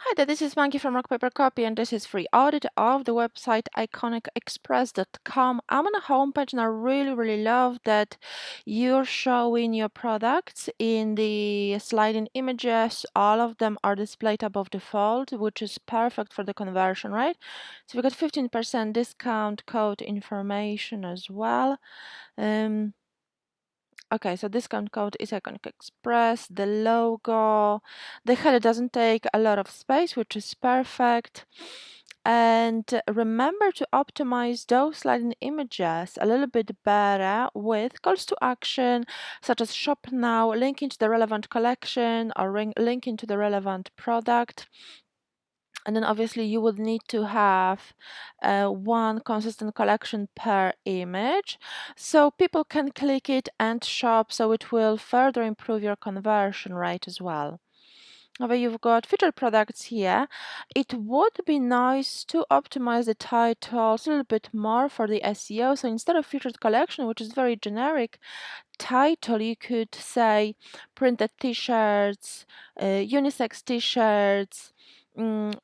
Hi there, this is Monkey from Rock Paper Copy, and this is free audit of the website iconicexpress.com. I'm on a homepage, and I really love that you're showing your products in the sliding images. All of them are displayed above the fold, which is perfect for the conversion, right? So we got 15% discount code information as well. Um, Okay, so discount code is Iconic Express, the logo, the header doesn't take a lot of space, which is perfect. And remember to optimize those sliding images a little bit better with calls to action, such as shop now, linking to the relevant collection, or linking to the relevant product. And then obviously you would need to have one consistent collection per image so people can click it and shop, so it will further improve your conversion rate as well. However, you've got featured products here. It would be nice to optimize the titles a little bit more for the SEO. So instead of featured collection, which is very generic title, you could say printed t-shirts, unisex t-shirts,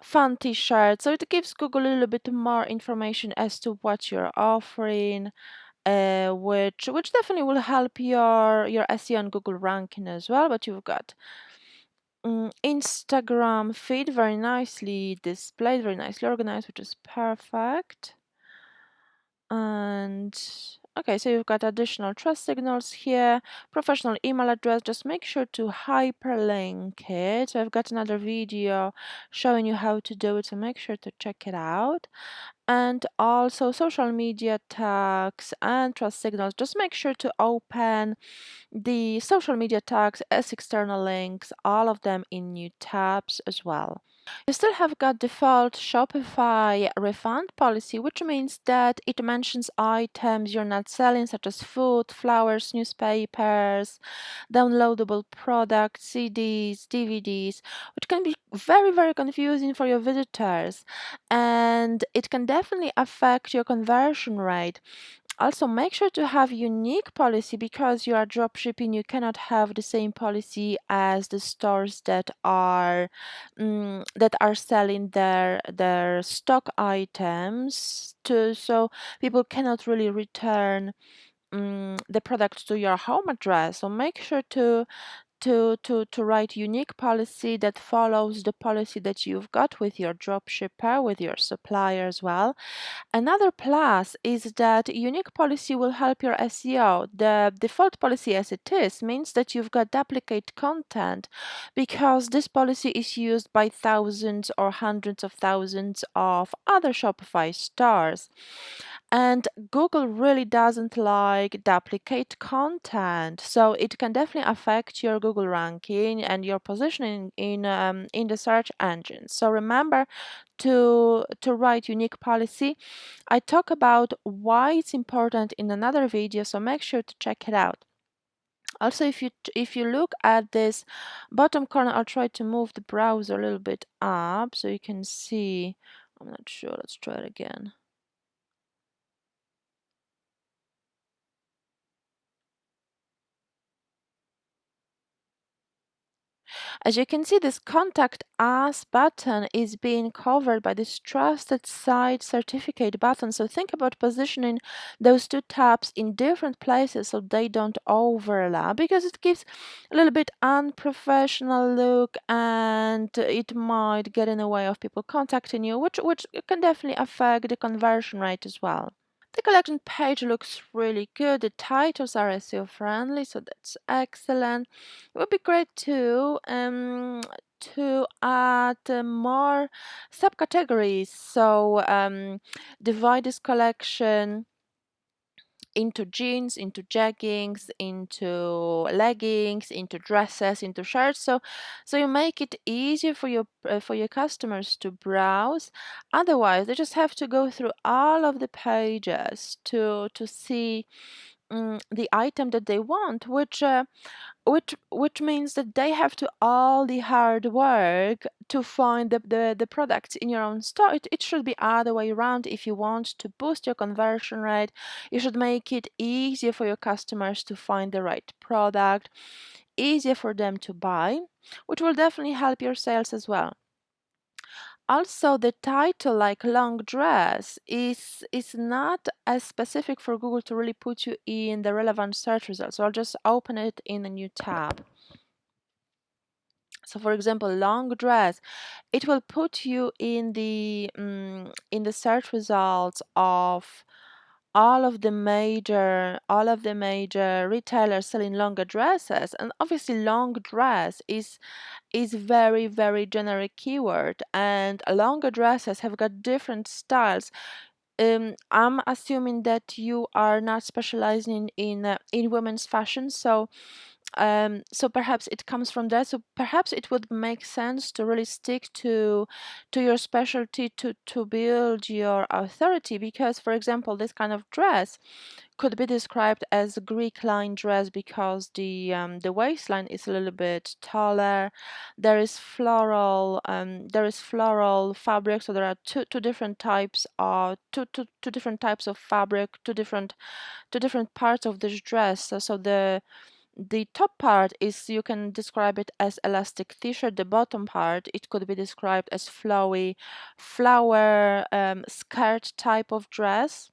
fun t-shirts. So it gives Google a little bit more information as to what you're offering, which definitely will help your SEO and Google ranking as well. But you've got Instagram feed, very nicely displayed, very nicely organized, which is perfect. And okay, so you've got additional trust signals here, professional email address. Just make sure to hyperlink it. So I've got another video showing you how to do it, so make sure to check it out. And also social media tags and trust signals. Just make sure to open the social media tags as external links, all of them in new tabs as well. You still have got default Shopify refund policy, which means that it mentions items you're not selling, such as food, flowers, newspapers, downloadable products, CDs, DVDs, which can be very confusing for your visitors, and it can definitely affect your conversion rate. Also, make sure to have unique policy, because you are drop shipping. You cannot have the same policy as the stores that are selling their stock items to, so people cannot really return the product to your home address. So make sure to write unique policy that follows the policy that you've got with your drop shipper, with your supplier as well. Another plus is that unique policy will help your SEO. The default policy as it is means that you've got duplicate content, because this policy is used by thousands or hundreds of thousands of other Shopify stores. And Google really doesn't like duplicate content, so it can definitely affect your Google ranking and your positioning in the search engine. So remember to write unique policy. I talk about why it's important in another video, so make sure to check it out. Also, if you look at this bottom corner, I'll try to move the browser a little bit up so you can see. I'm not sure. Let's try it again. As you can see, this Contact Us button is being covered by this Trusted Site Certificate button. So think about positioning those two tabs in different places so they don't overlap, because it gives a little bit unprofessional look, and it might get in the way of people contacting you, which can definitely affect the conversion rate as well. The collection page looks really good. The titles are SEO friendly, so that's excellent. It would be great to add more subcategories. So divide this collection into jeans, into jeggings, into leggings, into dresses, into shirts. So you make it easier for your customers to browse. Otherwise, they just have to go through all of the pages to see the item that they want, which means that they have to all the hard work to find the products in your own store. It should be other way around. If you want to boost your conversion rate, you should make it easier for your customers to find the right product, easier for them to buy, which will definitely help your sales as well. Also, the title like long dress is not as specific for Google to really put you in the relevant search results. So I'll just open it in a new tab. So for example, long dress, it will put you in the search results of all of the major retailers selling longer dresses. And obviously long dress is very, very generic keyword, and longer dresses have got different styles. I'm assuming that you are not specializing in women's fashion, so perhaps it comes from there. So perhaps it would make sense to really stick to your specialty to build your authority, because, for example, this kind of dress could be described as a Greek line dress because the waistline is a little bit taller. There is floral fabric, so there are two different types of two different types of fabric, two different parts of this dress. So the top part is, you can describe it as elastic t-shirt. The bottom part, it could be described as flowy flower skirt type of dress.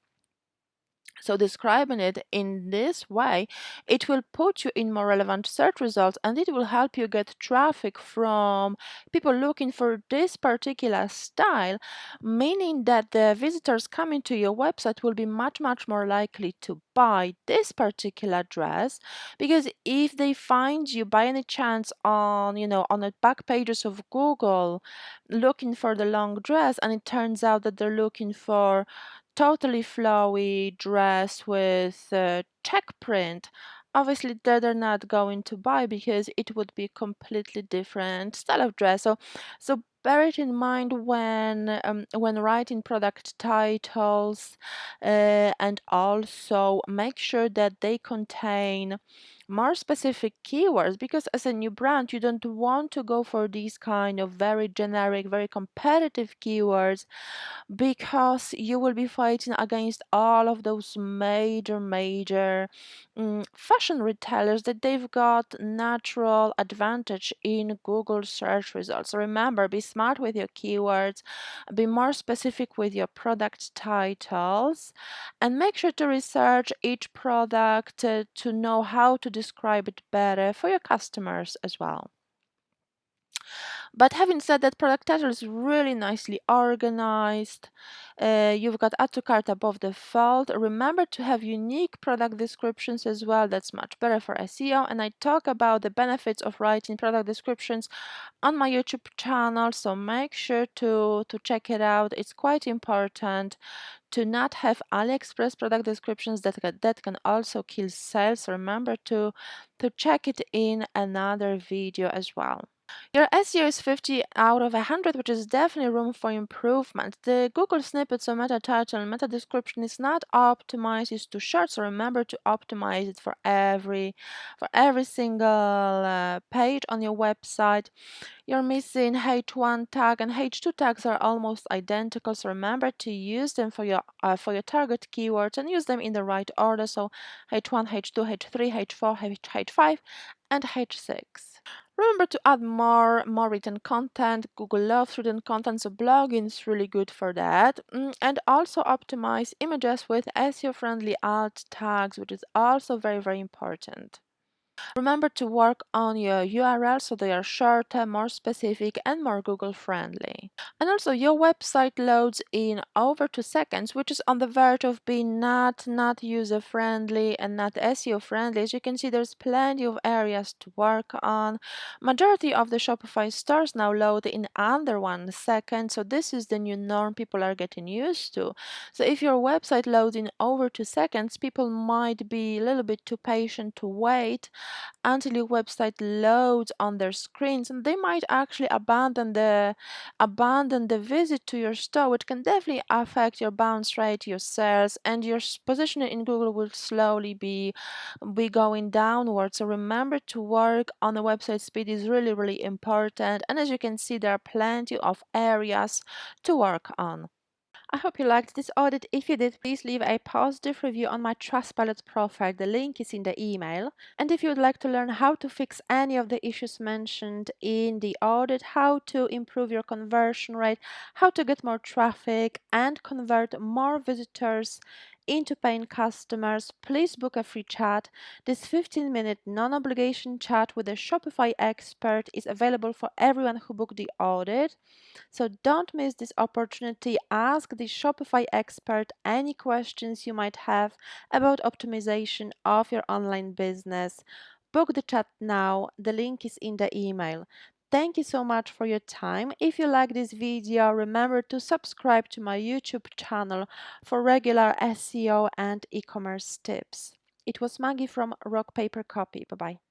So describing it in this way, it will put you in more relevant search results, and it will help you get traffic from people looking for this particular style, meaning that the visitors coming to your website will be much, much more likely to buy this particular dress, because if they find you by any chance on, on the back pages of Google looking for the long dress, and it turns out that they're looking for totally flowy dress with check print, obviously they're not going to buy, because it would be completely different style of dress. So bear it in mind when writing product titles, and also make sure that they contain more specific keywords, because as a new brand you don't want to go for these kind of very generic, very competitive keywords, because you will be fighting against all of those major fashion retailers that they've got natural advantage in Google search results. So remember, be smart with your keywords, be more specific with your product titles, and make sure to research each product to know how to describe it better for your customers as well. But having said that, product title is really nicely organized. You've got add to cart above the fold. Remember to have unique product descriptions as well. That's much better for SEO. And I talk about the benefits of writing product descriptions on my YouTube channel, so make sure to check it out. It's quite important to not have AliExpress product descriptions that can also kill sales. Remember to check it in another video as well. Your SEO is 50 out of 100, which is definitely room for improvement. The Google snippets or meta title and meta description is not optimized, it's too short, so remember to optimize it for every single page on your website. You're missing H1 tag and H2 tags are almost identical, so remember to use them for your target keywords and use them in the right order. So H1, H2, H3, H4, H5, and H6. Remember to add more written content. Google loves written content, so blogging is really good for that. And also optimize images with SEO-friendly alt tags, which is also very, very important. Remember to work on your URLs so they are shorter, more specific, and more Google friendly. And also your website loads in over 2 seconds, which is on the verge of being not user friendly and not SEO friendly. As you can see, there's plenty of areas to work on. Majority of the Shopify stores now load in under 1 second, so this is the new norm people are getting used to. So if your website loads in over 2 seconds, people might be a little bit too patient to wait until your website loads on their screens, and they might actually abandon the visit to your store, which can definitely affect your bounce rate, your sales, and your positioning in Google will slowly be going downwards. So remember to work on the website speed is really, really important, and as you can see, there are plenty of areas to work on. I hope you liked this audit. If you did, please leave a positive review on my Trustpilot profile. The link is in the email. And if you would like to learn how to fix any of the issues mentioned in the audit, how to improve your conversion rate, how to get more traffic and convert more visitors into paying customers, please book a free chat. This 15-minute non-obligation chat with a Shopify expert is available for everyone who booked the audit. So don't miss this opportunity. Ask the Shopify expert any questions you might have about optimization of your online business. Book the chat now. The link is in the email. Thank you so much for your time. If you like this video, remember to subscribe to my YouTube channel for regular SEO and e-commerce tips. It was Maggie from Rock Paper Copy. Bye bye.